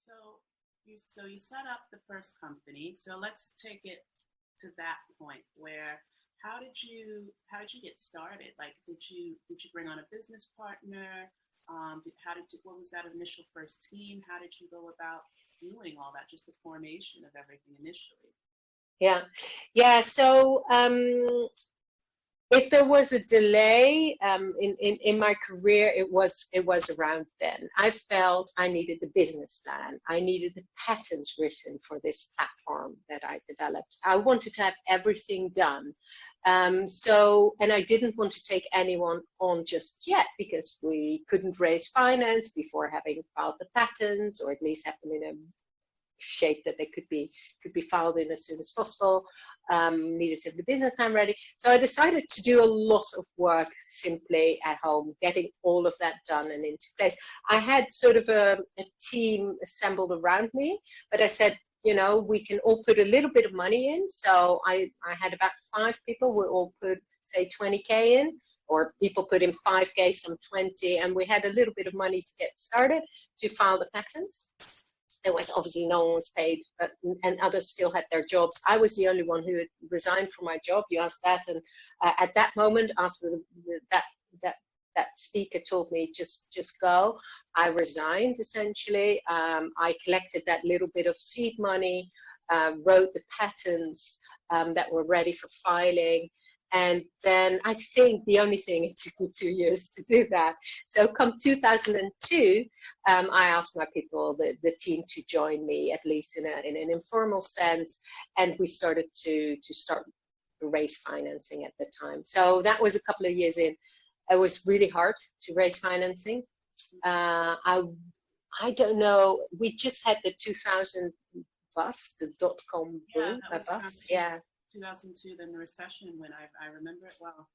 So you set up the first company. So let's take it to that point where how did you get started? Like, did you bring on a business partner? What was that initial first team? How did you go about doing all that? Just the formation of everything initially. Yeah. So if there was a delay in my career, it was around then. I felt I needed the business plan. I needed the patents written for this platform that I developed. I wanted to have everything done. And I didn't want to take anyone on just yet because we couldn't raise finance before having filed the patents, or at least have them in a shape that they could be filed in as soon as possible. Needed to have the business plan ready. So I decided to do a lot of work simply at home, getting all of that done and into place. I had sort of a team assembled around me, but I said, we can all put a little bit of money in. So I had about 5 people. We all put, say, 20K in, or people put in 5K, some 20, and we had a little bit of money to get started to file the patents. It was obviously no one was paid, and others still had their jobs. I was the only one who had resigned from my job. You asked that, and at that moment, after that speaker told me just go, I resigned essentially. I collected that little bit of seed money, wrote the patents that were ready for filing. And then I think the only thing, it took me 2 years to do that. So come 2002, I asked my people, the team, to join me, at least in an informal sense. And we started to raise financing at the time. So that was a couple of years in. It was really hard to raise financing. I don't know, we just had the 2000 bust, the dot-com boom, bust. Yeah. 2002, then the recession when I remember it well.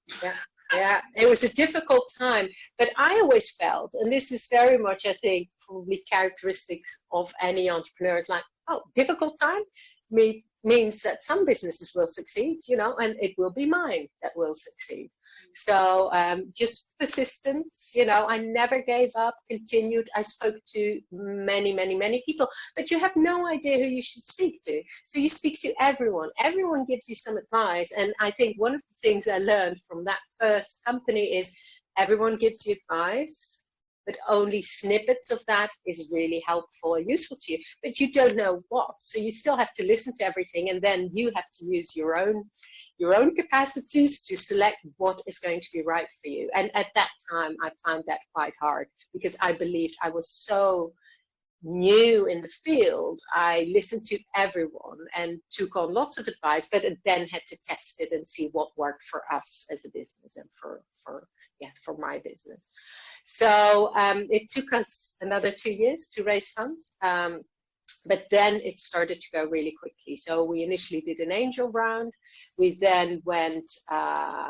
Yeah, it was a difficult time, but I always felt, and this is very much, I think, probably characteristics of any entrepreneur, it's like, difficult time means that some businesses will succeed, and it will be mine that will succeed. So just persistence, I never gave up, continued. I spoke to many, many, many people, but you have no idea who you should speak to. So you speak to everyone. Everyone gives you some advice. And I think one of the things I learned from that first company is everyone gives you advice, but only snippets of that is really helpful and useful to you, but you don't know what. So you still have to listen to everything, and then you have to use your own capacities to select what is going to be right for you. And at that time, I found that quite hard because I believed I was so new in the field. I listened to everyone and took on lots of advice, but then had to test it and see what worked for us as a business and for my business. So it took us another 2 years to raise funds, but then it started to go really quickly. So we initially did an angel round. We then went,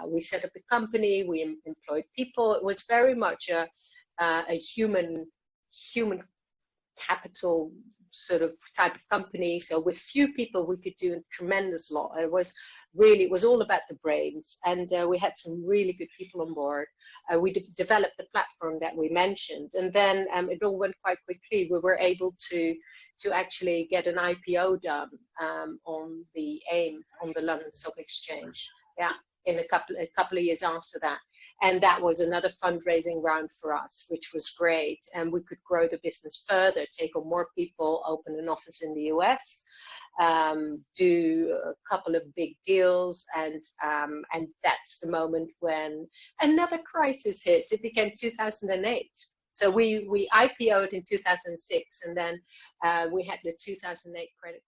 we set up a company, we employed people. It was very much a human capital sort of type of company. So with few people, we could do a tremendous lot. It was all about the brains, and we had some really good people on board. We developed the platform that we mentioned, and then it all went quite quickly. We were able to actually get an IPO done on the AIM, on the London Stock Exchange. Yeah, in a couple of years after that. And that was another fundraising round for us, which was great. And we could grow the business further, take on more people, open an office in the US, do a couple of big deals. And that's the moment when another crisis hit. It became 2008. So we IPO'd in 2006, and then we had the 2008 credit